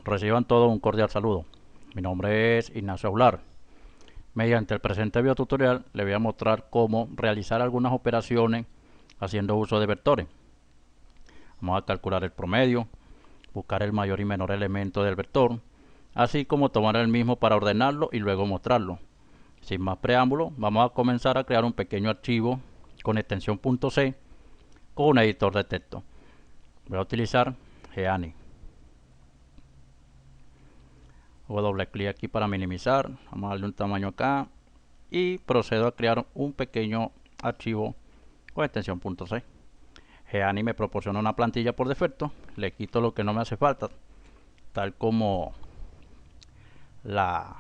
Reciban todo un cordial saludo. Mi nombre es Ignacio Aular. Mediante el presente videotutorial le voy a mostrar cómo realizar algunas operaciones haciendo uso de vectores. Vamos a calcular el promedio, buscar el mayor y menor elemento del vector, así como tomar el mismo para ordenarlo y luego mostrarlo. Sin más preámbulo, vamos a comenzar a crear un pequeño archivo con extensión .c con un editor de texto. Voy a utilizar Geany. Hago doble clic aquí para minimizar. Vamos a darle un tamaño acá y procedo a crear un pequeño archivo con extensión .c. Geany me proporciona una plantilla por defecto. Le quito lo que no me hace falta, tal como la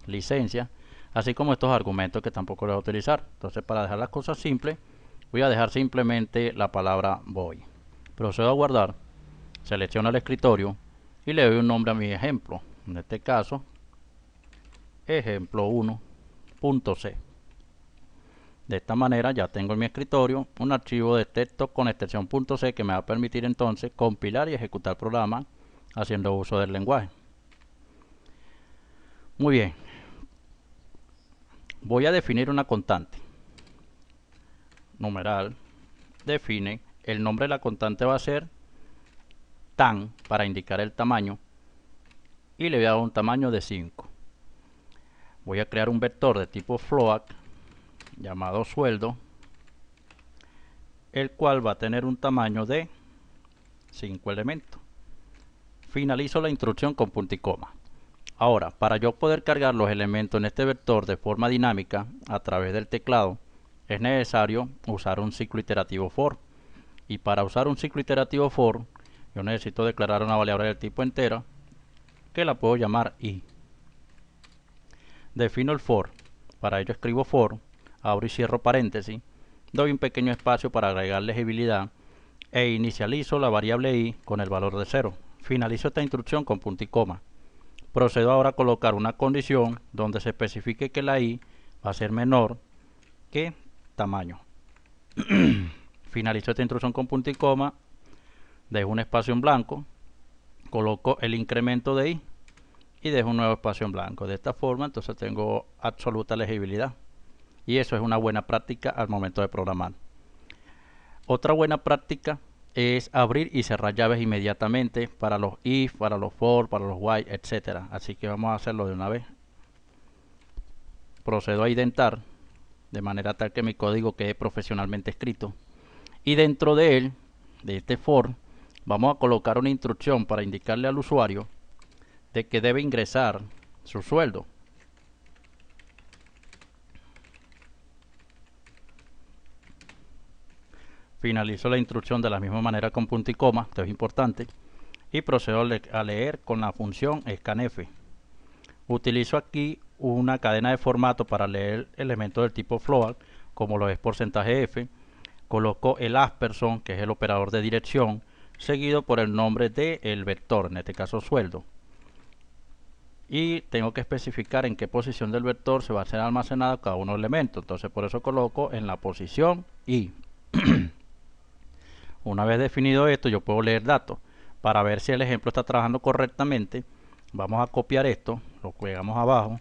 licencia, así como estos argumentos que tampoco le voy a utilizar. Entonces, para dejar las cosas simples, voy a dejar simplemente la palabra voy. Procedo a guardar, selecciono el escritorio y le doy un nombre a mi ejemplo. En este caso, ejemplo 1.c. De esta manera ya tengo en mi escritorio un archivo de texto con extensión .c que me va a permitir entonces compilar y ejecutar el programa haciendo uso del lenguaje. Muy bien, voy a definir una constante. Numeral define, el nombre de la constante va a ser tan para indicar el tamaño y le voy a dar un tamaño de 5. Voy a crear un vector de tipo float llamado sueldo, el cual va a tener un tamaño de 5 elementos. Finalizo la instrucción con punto y coma. Ahora, para yo poder cargar los elementos en este vector de forma dinámica a través del teclado, es necesario usar un ciclo iterativo for. Y para usar un ciclo iterativo for, yo necesito declarar una variable del tipo entera, que la puedo llamar i. Defino el for. Para ello escribo for, abro y cierro paréntesis, doy un pequeño espacio para agregar legibilidad e inicializo la variable i con el valor de 0. Finalizo esta instrucción con punto y coma. Procedo ahora a colocar una condición donde se especifique que la i va a ser menor que tamaño. Finalizo esta instrucción con punto y coma, dejo un espacio en blanco, coloco el incremento de i y dejo un nuevo espacio en blanco. De esta forma entonces tengo absoluta legibilidad y eso es una buena práctica al momento de programar. Otra buena práctica es abrir y cerrar llaves inmediatamente para los if, para los for, para los while, etcétera. Así que vamos a hacerlo de una vez. Procedo a indentar de manera tal que mi código quede profesionalmente escrito. Y dentro de él, de este for, vamos a colocar una instrucción para indicarle al usuario de que debe ingresar su sueldo. Finalizo la instrucción de la misma manera con punto y coma, esto es importante, y procedo a leer con la función scanf. Utilizo aquí una cadena de formato para leer elementos del tipo float, como lo es %f. Coloco el asperson, que es el operador de dirección, seguido por el nombre del vector, en este caso sueldo. Y tengo que especificar en qué posición del vector se va a ser almacenado cada uno de los elementos. Entonces por eso coloco en la posición y una vez definido esto, yo puedo leer datos. Para ver si el ejemplo está trabajando correctamente, vamos a copiar esto, lo pegamos abajo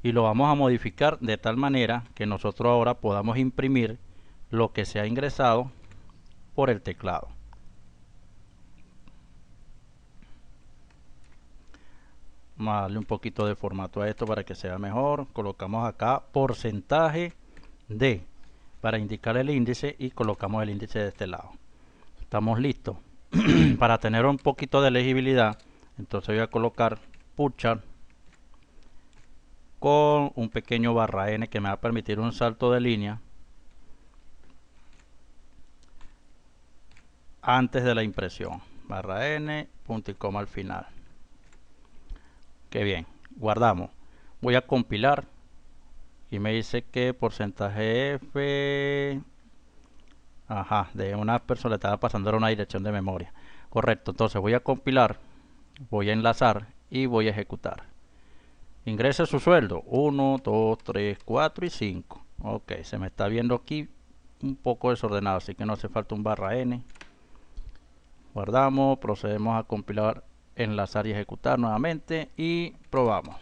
y lo vamos a modificar de tal manera que nosotros ahora podamos imprimir lo que se ha ingresado por el teclado. Vamos a darle un poquito de formato a esto para que sea mejor. Colocamos acá porcentaje de para indicar el índice y colocamos el índice de este lado. Estamos listos. Para tener un poquito de legibilidad, entonces voy a colocar pushar con un pequeño barra n que me va a permitir un salto de línea antes de la impresión. Barra n, punto y coma al final. Qué bien, guardamos. Voy a compilar y me dice que porcentaje f, de una persona le estaba pasando a una dirección de memoria. Correcto, entonces voy a compilar, voy a enlazar y voy a ejecutar. Ingrese su sueldo 1, 2, 3, 4 y 5. Ok, se me está viendo aquí un poco desordenado, así que no hace falta un barra n. Guardamos, procedemos a compilar enlazar y ejecutar nuevamente y probamos.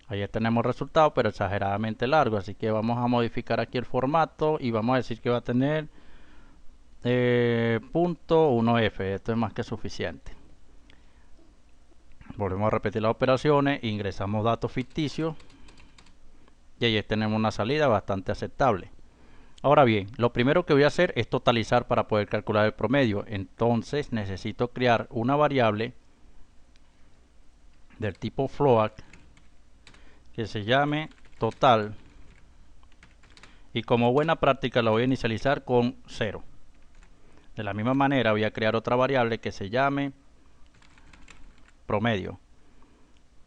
Ahí ya tenemos el resultado, pero exageradamente largo, así que vamos a modificar aquí el formato y vamos a decir que va a tener .1f. Esto es más que suficiente. Volvemos a repetir las operaciones, ingresamos datos ficticios y ahí tenemos una salida bastante aceptable. Ahora bien, lo primero que voy a hacer es totalizar para poder calcular el promedio. Entonces necesito crear una variable del tipo float que se llame total, y como buena práctica la voy a inicializar con 0. De la misma manera voy a crear otra variable que se llame promedio.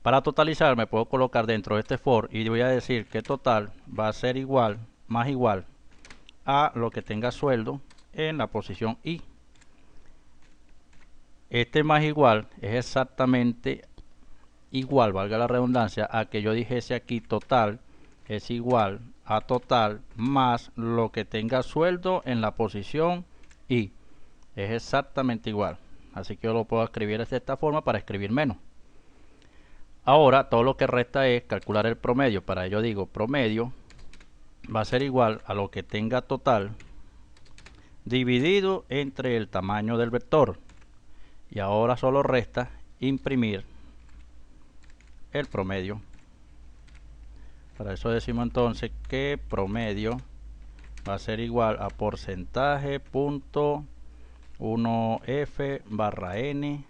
Para totalizar me puedo colocar dentro de este for y voy a decir que total va a ser igual, más igual a lo que tenga sueldo en la posición I. Este más igual es exactamente igual, valga la redundancia, a que yo dijese aquí total es igual a total más lo que tenga sueldo en la posición I. Es exactamente igual, así que yo lo puedo escribir de esta forma para escribir menos. Ahora todo lo que resta es calcular el promedio. Para ello digo promedio va a ser igual a lo que tenga total dividido entre el tamaño del vector, y ahora solo resta imprimir el promedio. Para eso decimos entonces que promedio va a ser igual a porcentaje punto 1f barra n,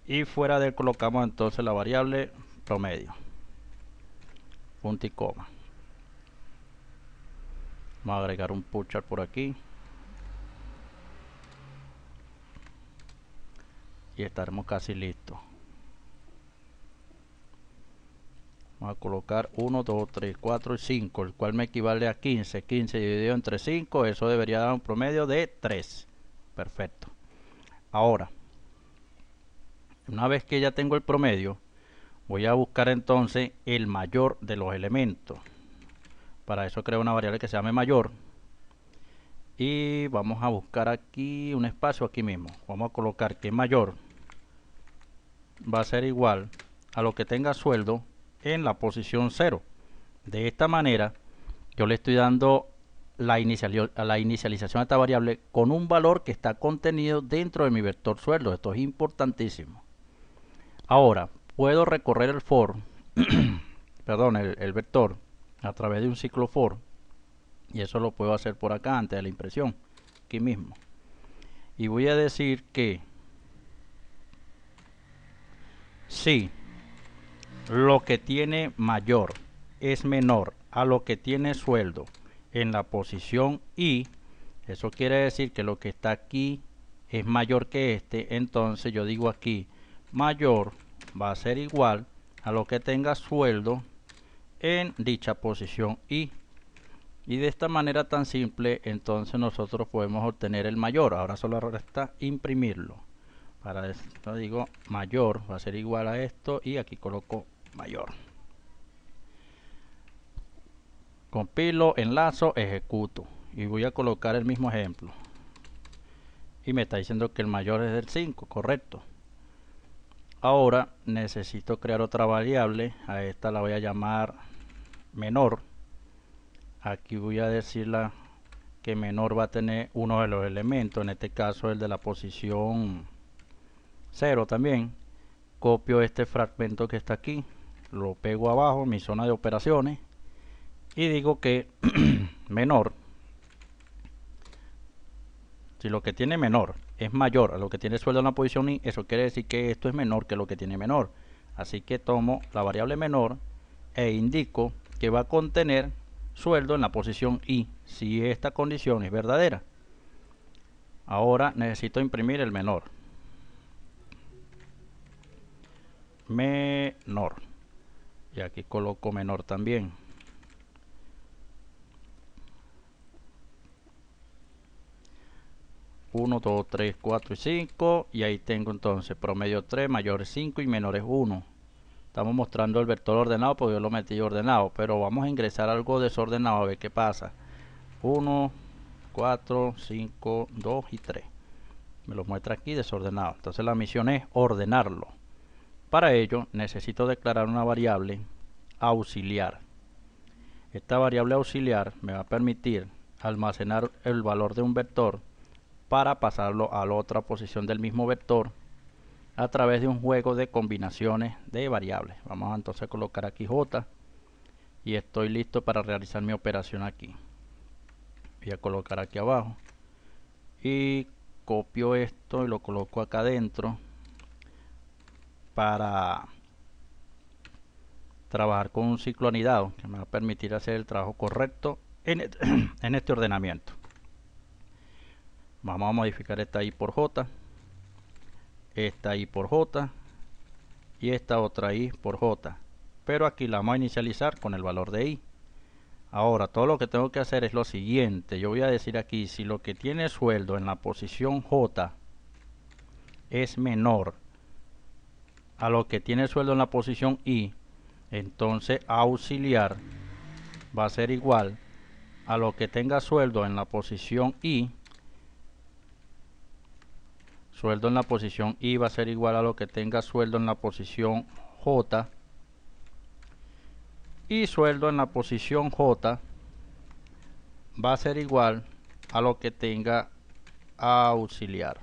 y fuera de él colocamos entonces la variable promedio, punto y coma. Vamos a agregar un pushar por aquí y estaremos casi listos. Vamos a colocar 1, 2, 3, 4 y 5, el cual me equivale a 15. 15 dividido entre 5, eso debería dar un promedio de 3. Perfecto. Ahora, una vez que ya tengo el promedio, voy a buscar entonces el mayor de los elementos. Para eso creo una variable que se llame mayor. Y vamos a buscar aquí un espacio aquí mismo. Vamos a colocar que mayor va a ser igual a lo que tenga sueldo en la posición 0. De esta manera yo le estoy dando la inicialización a esta variable con un valor que está contenido dentro de mi vector sueldo. Esto es importantísimo. Ahora puedo recorrer el for perdón, el vector a través de un ciclo for, y eso lo puedo hacer por acá antes de la impresión, aquí mismo, y voy a decir que si lo que tiene mayor es menor a lo que tiene sueldo en la posición I, eso quiere decir que lo que está aquí es mayor que este. Entonces yo digo aquí mayor va a ser igual a lo que tenga sueldo en dicha posición I, y de esta manera tan simple entonces nosotros podemos obtener el mayor. Ahora solo resta imprimirlo. Para esto digo mayor va a ser igual a esto y aquí coloco mayor. Compilo, enlazo, ejecuto y voy a colocar el mismo ejemplo, y me está diciendo que el mayor es del 5, correcto. Ahora necesito crear otra variable. A esta la voy a llamar menor. Aquí voy a decirle que menor va a tener uno de los elementos, en este caso el de la posición 0 también. Copio este fragmento que está aquí, lo pego abajo en mi zona de operaciones y digo que menor, si lo que tiene menor es mayor a lo que tiene sueldo en la posición I, eso quiere decir que esto es menor que lo que tiene menor. Así que tomo la variable menor e indico que va a contener sueldo en la posición I, si esta condición es verdadera. Ahora necesito imprimir el menor. Menor. Y aquí coloco menor también. Uno, 2, 3, 4 y 5. Y ahí tengo entonces promedio 3, mayor es 5 y menor es 1. Estamos mostrando el vector ordenado porque yo lo metí ordenado, pero vamos a ingresar algo desordenado a ver qué pasa. 1, 4, 5, 2 y 3. me lo muestra aquí desordenado. Entonces la misión es ordenarlo. Para ello necesito declarar una variable auxiliar. Esta variable auxiliar me va a permitir almacenar el valor de un vector para pasarlo a la otra posición del mismo vector a través de un juego de combinaciones de variables. Vamos a entonces colocar aquí J y estoy listo para realizar mi operación aquí. Voy a colocar aquí abajo y copio esto y lo coloco acá adentro para trabajar con un ciclo anidado que me va a permitir hacer el trabajo correcto en este ordenamiento. Vamos a modificar esta I por J, esta I por J y esta otra I por J, pero aquí la vamos a inicializar con el valor de I. Ahora todo lo que tengo que hacer es lo siguiente. Yo voy a decir aquí, si lo que tiene sueldo en la posición J es menor a lo que tiene sueldo en la posición I, entonces auxiliar va a ser igual a lo que tenga sueldo en la posición I. Sueldo en la posición I va a ser igual a lo que tenga sueldo en la posición J. Y sueldo en la posición J va a ser igual a lo que tenga auxiliar.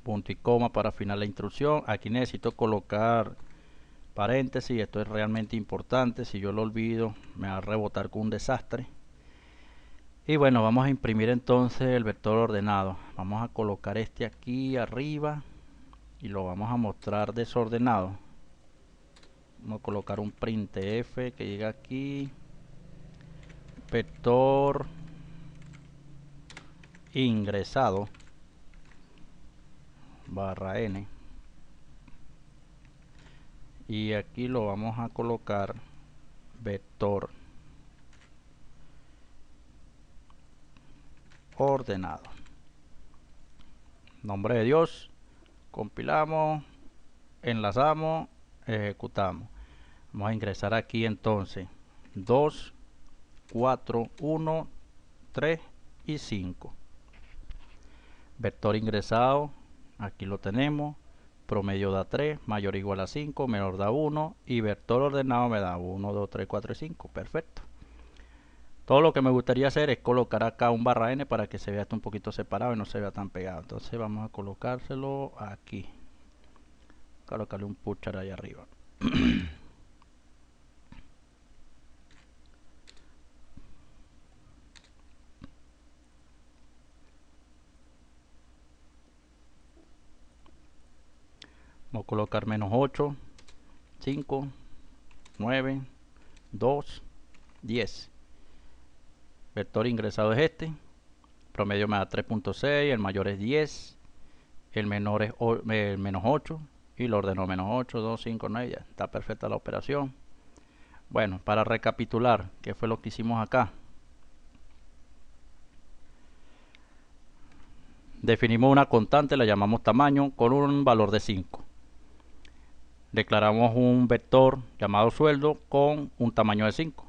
Punto y coma para final la instrucción. Aquí necesito colocar paréntesis. Esto es realmente importante. Si yo lo olvido me va a rebotar con un desastre. Y bueno, vamos a imprimir entonces el vector ordenado. Vamos a colocar este aquí arriba y lo vamos a mostrar desordenado. Vamos a colocar un printf que llega aquí, vector ingresado barra n, y aquí lo vamos a colocar vector ordenado. Nombre de Dios. Compilamos, enlazamos, ejecutamos. Vamos a ingresar aquí entonces 2, 4, 1, 3 y 5. Vector ingresado, aquí lo tenemos. Promedio da 3, mayor o igual a 5, menor da 1 y vector ordenado me da 1, 2, 3, 4 y 5. Perfecto. Todo lo que me gustaría hacer es colocar acá un barra n para que se vea esto un poquito separado y no se vea tan pegado. Entonces vamos a colocárselo aquí. Colocarle un pushar ahí arriba. Vamos a colocar menos 8, 5, 9, 2, 10. Vector ingresado es este. Promedio me da 3.6, el mayor es 10, el menor es menos 8 y lo ordenó menos 8, 2, 5, 9. Ya está perfecta la operación. Bueno, para recapitular, ¿qué fue lo que hicimos acá? Definimos una constante, la llamamos tamaño, con un valor de 5. Declaramos un vector llamado sueldo con un tamaño de 5.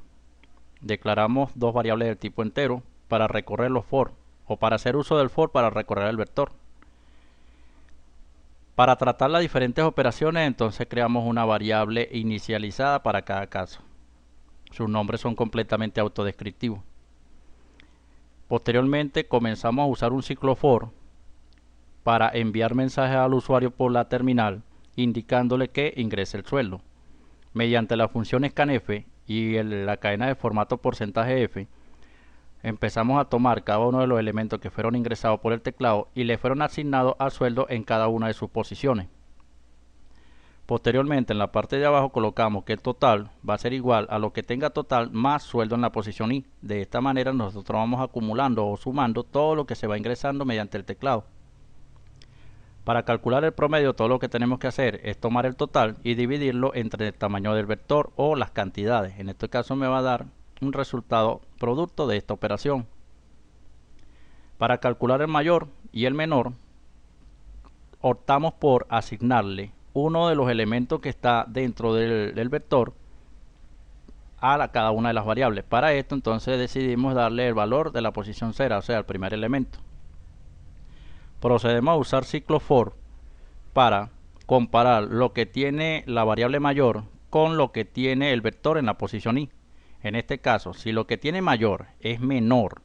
Declaramos dos variables del tipo entero para recorrer los for, o para hacer uso del for para recorrer el vector. Para tratar las diferentes operaciones, entonces creamos una variable inicializada para cada caso. Sus nombres son completamente autodescriptivos. Posteriormente comenzamos a usar un ciclo for para enviar mensajes al usuario por la terminal indicándole que ingrese el sueldo. Mediante la función scanf y la cadena de formato %f, empezamos a tomar cada uno de los elementos que fueron ingresados por el teclado y le fueron asignados al sueldo en cada una de sus posiciones. Posteriormente en la parte de abajo colocamos que el total va a ser igual a lo que tenga total más sueldo en la posición I. De esta manera nosotros vamos acumulando o sumando todo lo que se va ingresando mediante el teclado. Para calcular el promedio, todo lo que tenemos que hacer es tomar el total y dividirlo entre el tamaño del vector o las cantidades. En este caso me va a dar un resultado producto de esta operación. Para calcular el mayor y el menor, optamos por asignarle uno de los elementos que está dentro del vector a cada una de las variables. Para esto entonces decidimos darle el valor de la posición 0, o sea, el primer elemento. Procedemos a usar ciclo for para comparar lo que tiene la variable mayor con lo que tiene el vector en la posición i. En este caso, si lo que tiene mayor es menor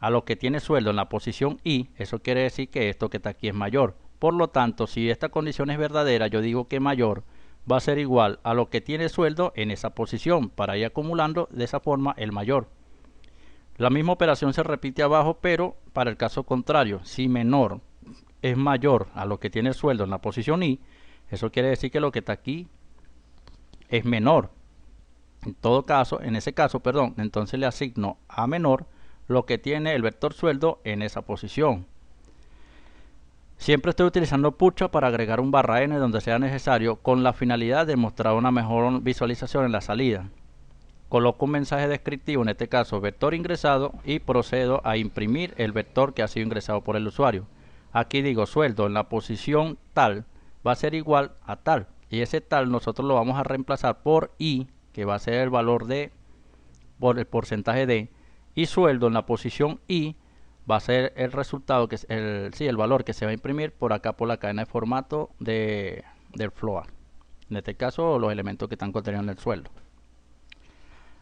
a lo que tiene sueldo en la posición i, eso quiere decir que esto que está aquí es mayor. Por lo tanto, si esta condición es verdadera, yo digo que mayor va a ser igual a lo que tiene sueldo en esa posición, para ir acumulando de esa forma el mayor. La misma operación se repite abajo, pero para el caso contrario, si menor es mayor a lo que tiene sueldo en la posición i, eso quiere decir que lo que está aquí es menor. En todo caso, en ese caso, perdón, entonces le asigno a menor lo que tiene el vector sueldo en esa posición. Siempre estoy utilizando pucha para agregar un barra n donde sea necesario, con la finalidad de mostrar una mejor visualización en la salida. Coloco un mensaje descriptivo, en este caso vector ingresado, y procedo a imprimir el vector que ha sido ingresado por el usuario. Aquí digo sueldo en la posición tal va a ser igual a tal, y ese tal nosotros lo vamos a reemplazar por i, que va a ser el valor de, por el porcentaje de, y sueldo en la posición i va a ser el resultado, que es el valor que se va a imprimir por acá por la cadena de formato del float. En este caso, los elementos que están contenidos en el sueldo.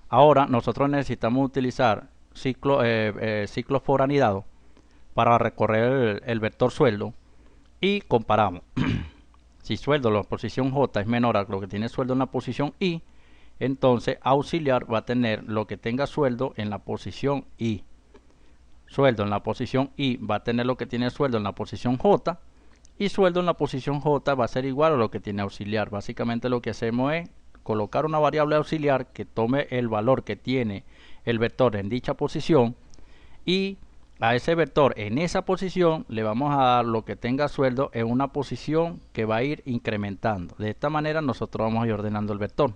Ahora nosotros necesitamos utilizar ciclo for anidado para recorrer el vector sueldo y comparamos. Si sueldo en la posición J es menor a lo que tiene sueldo en la posición I, entonces auxiliar va a tener lo que tenga sueldo en la posición I. Sueldo en la posición I va a tener lo que tiene sueldo en la posición J, y sueldo en la posición J va a ser igual a lo que tiene auxiliar. Básicamente lo que hacemos es colocar una variable auxiliar que tome el valor que tiene el vector en dicha posición, y a ese vector en esa posición le vamos a dar lo que tenga sueldo en una posición que va a ir incrementando. De esta manera nosotros vamos a ir ordenando el vector.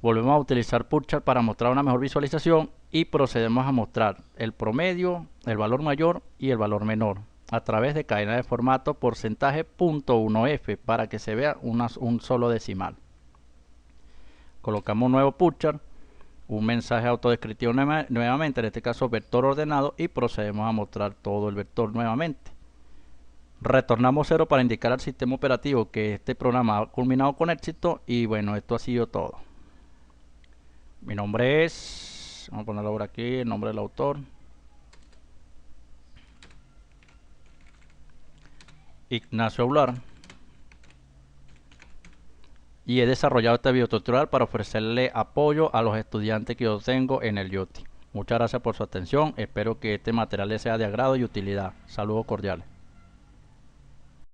Volvemos a utilizar Purchart para mostrar una mejor visualización y procedemos a mostrar el promedio, el valor mayor y el valor menor a través de cadena de formato porcentaje.1f para que se vea un solo decimal. Colocamos un nuevo Purchart, un mensaje autodescriptivo nuevamente, en este caso vector ordenado, y procedemos a mostrar todo el vector nuevamente. Retornamos 0 para indicar al sistema operativo que este programa ha culminado con éxito, y bueno, esto ha sido todo. Mi nombre es, vamos a ponerlo por aquí, el nombre del autor, Ignacio Aular, y he desarrollado este videotutorial para ofrecerle apoyo a los estudiantes que yo tengo en el IoT. Muchas gracias por su atención, espero que este material les sea de agrado y utilidad. Saludos cordiales.